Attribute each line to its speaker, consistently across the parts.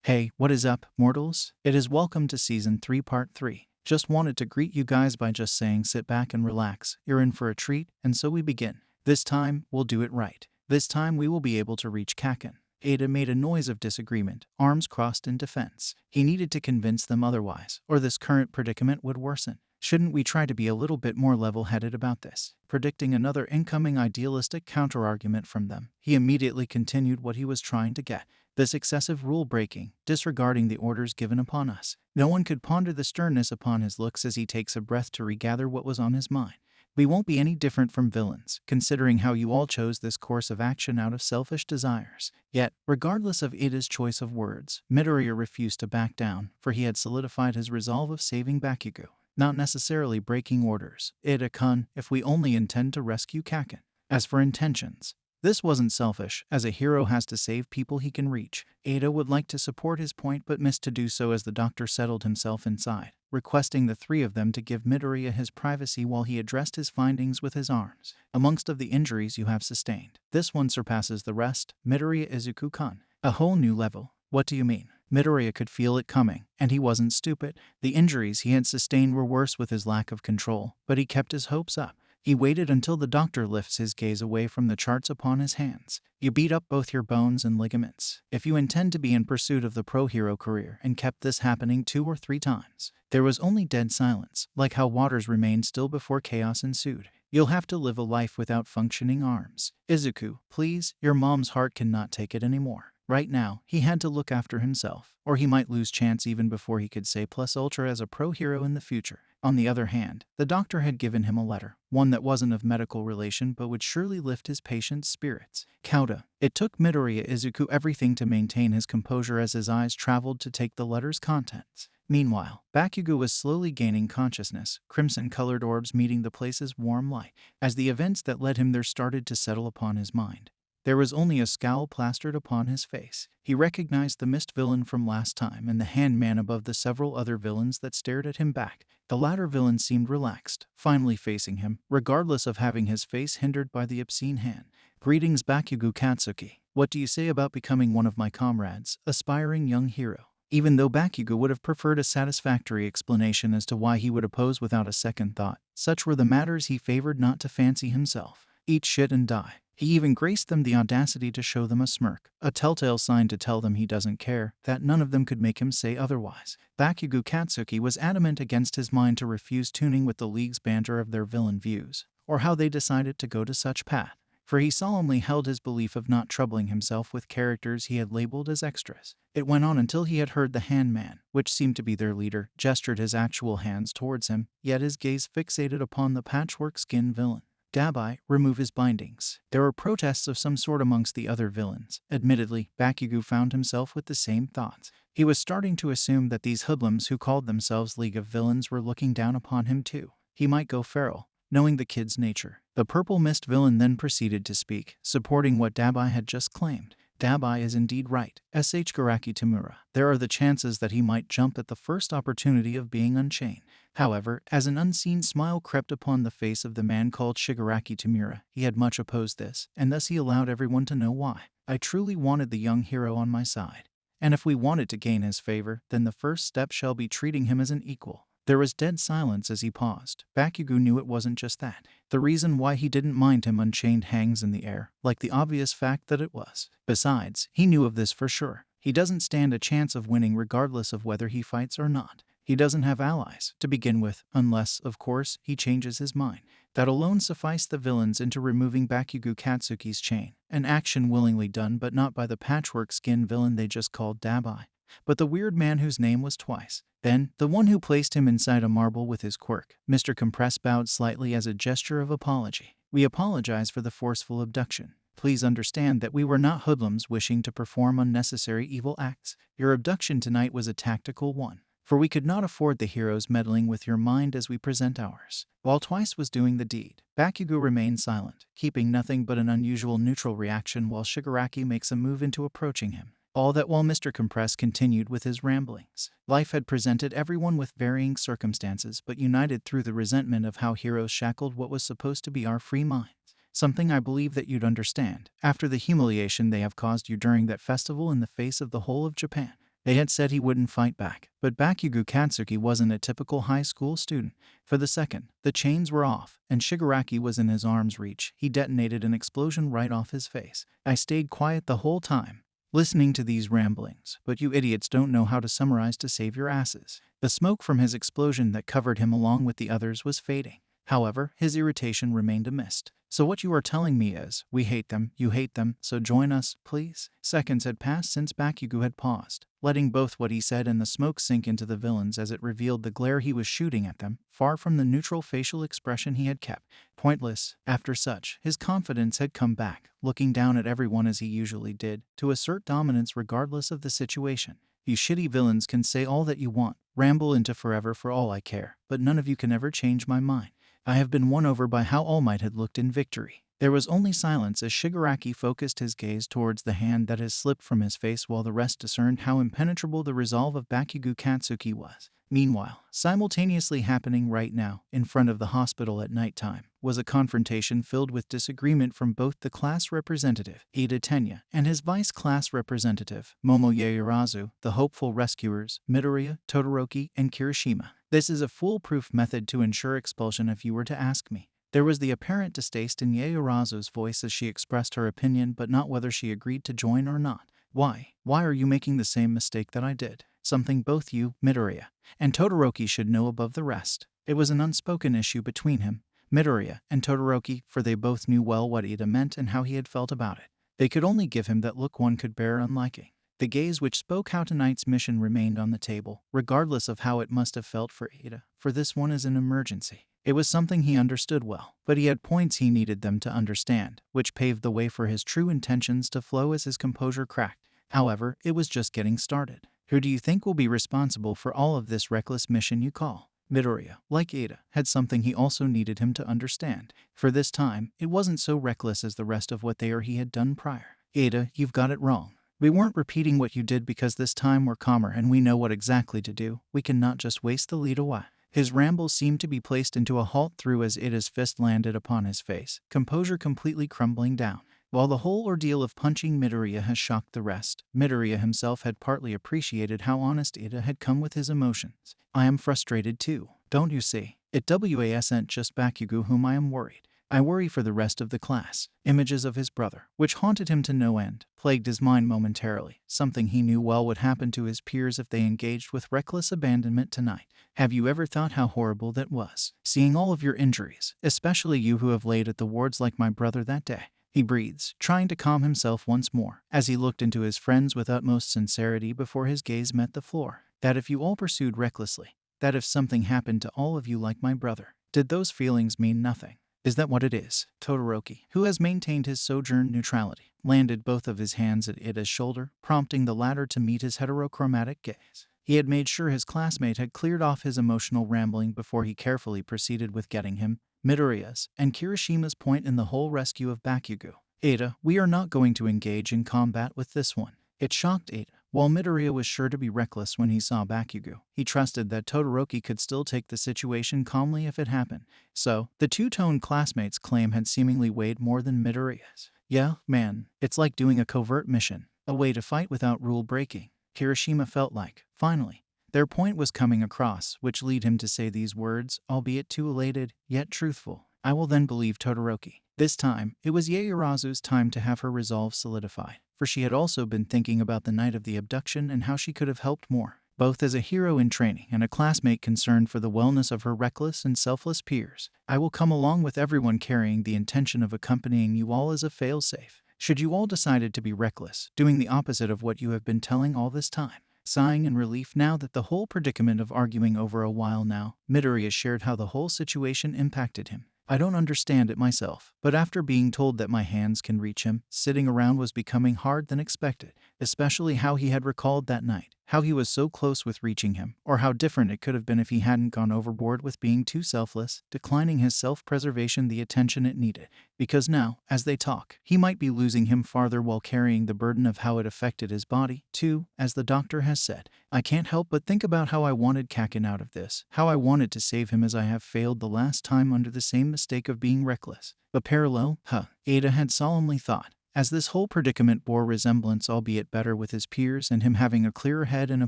Speaker 1: Hey, what is up, mortals? It is welcome to Season 3 Part 3. Just wanted to greet you guys by just saying sit back and relax. You're in for a treat, and so we begin. This time, we'll do it right. This time we will be able to reach Kaken. Ada made a noise of disagreement, arms crossed in defense. He needed to convince them otherwise, or this current predicament would worsen. Shouldn't we try to be a little bit more level-headed about this? Predicting another incoming idealistic counterargument from them, he immediately continued what he was trying to get. This excessive rule-breaking, disregarding the orders given upon us. No one could ponder the sternness upon his looks as he takes a breath to regather what was on his mind. We won't be any different from villains, considering how you all chose this course of action out of selfish desires. Yet, regardless of Ida's choice of words, Midoriya refused to back down, for he had solidified his resolve of saving Bakugo. Not necessarily breaking orders. Ida-kun, if we only intend to rescue Kaken. As for intentions, this wasn't selfish, as a hero has to save people he can reach. Ada would like to support his point but missed to do so as the doctor settled himself inside, requesting the three of them to give Midoriya his privacy while he addressed his findings with his arms. Amongst of the injuries you have sustained, this one surpasses the rest, Midoriya Izuku-kun. A whole new level. What do you mean? Midoriya could feel it coming, and he wasn't stupid. The injuries he had sustained were worse with his lack of control, but he kept his hopes up. He waited until the doctor lifts his gaze away from the charts upon his hands. You beat up both your bones and ligaments. If you intend to be in pursuit of the pro-hero career and kept this happening 2 or 3 times. There was only dead silence, like how waters remained still before chaos ensued. You'll have to live a life without functioning arms. Izuku, please, your mom's heart cannot take it anymore. Right now, he had to look after himself, or he might lose chance even before he could say plus ultra as a pro-hero in the future. On the other hand, the doctor had given him a letter, one that wasn't of medical relation but would surely lift his patient's spirits. Kauda. It took Midoriya Izuku everything to maintain his composure as his eyes traveled to take the letter's contents. Meanwhile, Bakugo was slowly gaining consciousness, crimson-colored orbs meeting the place's warm light. As the events that led him there started to settle upon his mind, there was only a scowl plastered upon his face. He recognized the mist villain from last time and the handman above the several other villains that stared at him back. The latter villain seemed relaxed, finally facing him, regardless of having his face hindered by the obscene hand. Greetings, Bakugo Katsuki. What do you say about becoming one of my comrades, aspiring young hero? Even though Bakugo would have preferred a satisfactory explanation as to why he would oppose without a second thought, such were the matters he favored not to fancy himself. Eat shit and die. He even graced them the audacity to show them a smirk, a telltale sign to tell them he doesn't care, that none of them could make him say otherwise. Bakugo Katsuki was adamant against his mind to refuse tuning with the League's banter of their villain views, or how they decided to go to such path, for he solemnly held his belief of not troubling himself with characters he had labeled as extras. It went on until he had heard the handman, which seemed to be their leader, gestured his actual hands towards him, yet his gaze fixated upon the patchwork-skinned villain. Dabai, remove his bindings. There were protests of some sort amongst the other villains. Admittedly, Bakugo found himself with the same thoughts. He was starting to assume that these hoodlums who called themselves League of Villains were looking down upon him too. He might go feral, knowing the kid's nature. The purple mist villain then proceeded to speak, supporting what Dabai had just claimed. Dabai is indeed right. Shigaraki Tamura. There are the chances that he might jump at the first opportunity of being unchained. However, as an unseen smile crept upon the face of the man called Shigaraki Tamura, he had much opposed this, and thus he allowed everyone to know why. I truly wanted the young hero on my side. And if we wanted to gain his favor, then the first step shall be treating him as an equal. There was dead silence as he paused. Bakugo knew it wasn't just that. The reason why he didn't mind him unchained hangs in the air, like the obvious fact that it was. Besides, he knew of this for sure. He doesn't stand a chance of winning regardless of whether he fights or not. He doesn't have allies, to begin with, unless, of course, he changes his mind. That alone sufficed the villains into removing Bakugo Katsuki's chain, an action willingly done but not by the patchwork-skinned villain they just called Dabai, but the weird man whose name was twice. Then, the one who placed him inside a marble with his quirk. Mr. Compress bowed slightly as a gesture of apology. We apologize for the forceful abduction. Please understand that we were not hoodlums wishing to perform unnecessary evil acts. Your abduction tonight was a tactical one, for we could not afford the heroes meddling with your mind as we present ours. While Twice was doing the deed, Bakugo remained silent, keeping nothing but an unusual neutral reaction while Shigaraki makes a move into approaching him. All that while Mr. Compress continued with his ramblings. Life had presented everyone with varying circumstances but united through the resentment of how heroes shackled what was supposed to be our free minds. Something I believe that you'd understand, after the humiliation they have caused you during that festival in the face of the whole of Japan. They had said he wouldn't fight back, but Bakugo Katsuki wasn't a typical high school student. For the second, the chains were off, and Shigaraki was in his arm's reach. He detonated an explosion right off his face. I stayed quiet the whole time, listening to these ramblings, but you idiots don't know how to summarize to save your asses. The smoke from his explosion that covered him along with the others was fading. However, his irritation remained a mist. So what you are telling me is, we hate them, you hate them, so join us, please? Seconds had passed since Bakugo had paused, letting both what he said and the smoke sink into the villains as it revealed the glare he was shooting at them, far from the neutral facial expression he had kept. Pointless. After such, his confidence had come back, looking down at everyone as he usually did, to assert dominance regardless of the situation. You shitty villains can say all that you want, ramble into forever for all I care, but none of you can ever change my mind. I have been won over by how All Might had looked in victory. There was only silence as Shigaraki focused his gaze towards the hand that had slipped from his face while the rest discerned how impenetrable the resolve of Bakugo Katsuki was. Meanwhile, simultaneously happening right now, in front of the hospital at nighttime, was a confrontation filled with disagreement from both the class representative, Ida Tenya, and his vice-class representative, Momo Yaoyorozu, the hopeful rescuers, Midoriya, Todoroki, and Kirishima. This is a foolproof method to ensure expulsion if you were to ask me. There was the apparent distaste in Yaoyorozu's voice as she expressed her opinion, but not whether she agreed to join or not. Why? Why are you making the same mistake that I did? Something both you, Midoriya, and Todoroki should know above the rest. It was an unspoken issue between him, Midoriya, and Todoroki, for they both knew well what Ida meant and how he had felt about it. They could only give him that look one could bear unliking. The gaze which spoke how tonight's mission remained on the table, regardless of how it must have felt for Ida, for this one is an emergency. It was something he understood well, but he had points he needed them to understand, which paved the way for his true intentions to flow as his composure cracked. However, it was just getting started. Who do you think will be responsible for all of this reckless mission you call? Midoriya, like Ida, had something he also needed him to understand. For this time, it wasn't so reckless as the rest of what they or he had done prior. Ida, you've got it wrong. We weren't repeating what you did because this time we're calmer and we know what exactly to do. We cannot just waste the lead away. His rambles seemed to be placed into a halt through as Ida's fist landed upon his face, composure completely crumbling down. While the whole ordeal of punching Midoriya has shocked the rest, Midoriya himself had partly appreciated how honest Ida had come with his emotions. I am frustrated too, don't you see? It wasn't just Bakugo whom I am worried. I worry for the rest of the class. Images of his brother, which haunted him to no end, plagued his mind momentarily, something he knew well would happen to his peers if they engaged with reckless abandonment tonight. Have you ever thought how horrible that was? Seeing all of your injuries, especially you who have laid at the wards like my brother that day. He breathes, trying to calm himself once more, as he looked into his friends with utmost sincerity before his gaze met the floor. That if you all pursued recklessly, that if something happened to all of you like my brother, did those feelings mean nothing? Is that what it is? Todoroki, who has maintained his sojourn neutrality, landed both of his hands at Ida's shoulder, prompting the latter to meet his heterochromatic gaze. He had made sure his classmate had cleared off his emotional rambling before he carefully proceeded with getting him, Midoriya's, and Kirishima's point in the whole rescue of Bakugo. Ida, we are not going to engage in combat with this one. It shocked Ida. While Midoriya was sure to be reckless when he saw Bakugo, he trusted that Todoroki could still take the situation calmly if it happened. So, the two-tone classmate's claim had seemingly weighed more than Midoriya's. Yeah, man, it's like doing a covert mission, a way to fight without rule breaking. Kirishima felt like, finally, their point was coming across, which led him to say these words, albeit too elated, yet truthful. I will then believe Todoroki. This time, it was Yaoyorozu's time to have her resolve solidified, for she had also been thinking about the night of the abduction and how she could have helped more, both as a hero in training and a classmate concerned for the wellness of her reckless and selfless peers. I will come along with everyone carrying the intention of accompanying you all as a failsafe. Should you all decided to be reckless, doing the opposite of what you have been telling all this time. Sighing in relief now that the whole predicament of arguing over a while now, Midoriya shared how the whole situation impacted him. I don't understand it myself, but after being told that my hands can reach him, sitting around was becoming hard than expected, especially how he had recalled that night, how he was so close with reaching him, or how different it could have been if he hadn't gone overboard with being too selfless, declining his self-preservation the attention it needed. Because now, as they talk, he might be losing him farther while carrying the burden of how it affected his body, too, as the doctor has said. I can't help but think about how I wanted Kakin out of this, how I wanted to save him as I have failed the last time under the same mistake of being reckless. A parallel, Ada had solemnly thought. as this whole predicament bore resemblance, albeit better, with his peers and him having a clearer head and a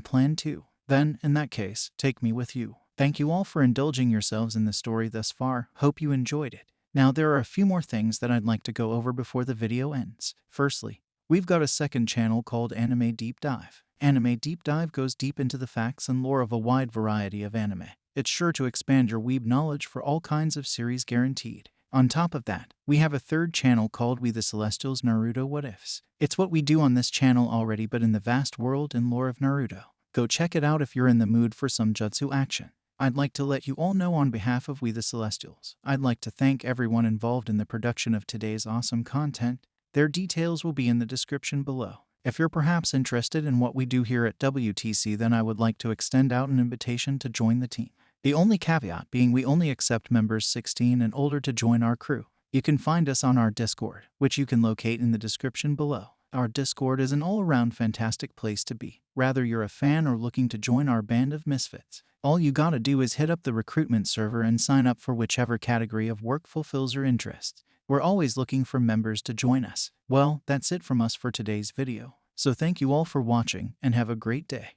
Speaker 1: plan too. Then, in that case, take me with you. Thank you all for indulging yourselves in the story thus far. Hope you enjoyed it. Now there are a few more things that I'd like to go over before the video ends. Firstly, we've got a second channel called Anime Deep Dive. Anime Deep Dive goes deep into the facts and lore of a wide variety of anime. It's sure to expand your weeb knowledge for all kinds of series, guaranteed. On top of that, we have a third channel called We The Celestials Naruto What Ifs. It's what we do on this channel already, but in the vast world and lore of Naruto. Go check it out if you're in the mood for some jutsu action. I'd like to let you all know on behalf of We The Celestials, I'd like to thank everyone involved in the production of today's awesome content. Their details will be in the description below. If you're perhaps interested in what we do here at WTC, then I would like to extend out an invitation to join the team. The only caveat being we only accept members 16 and older to join our crew. You can find us on our Discord, which you can locate in the description below. Our Discord is an all-around fantastic place to be, whether you're a fan or looking to join our band of misfits. All you gotta do is hit up the recruitment server and sign up for whichever category of work fulfills your interests. We're always looking for members to join us. Well, that's it from us for today's video. So thank you all for watching and have a great day.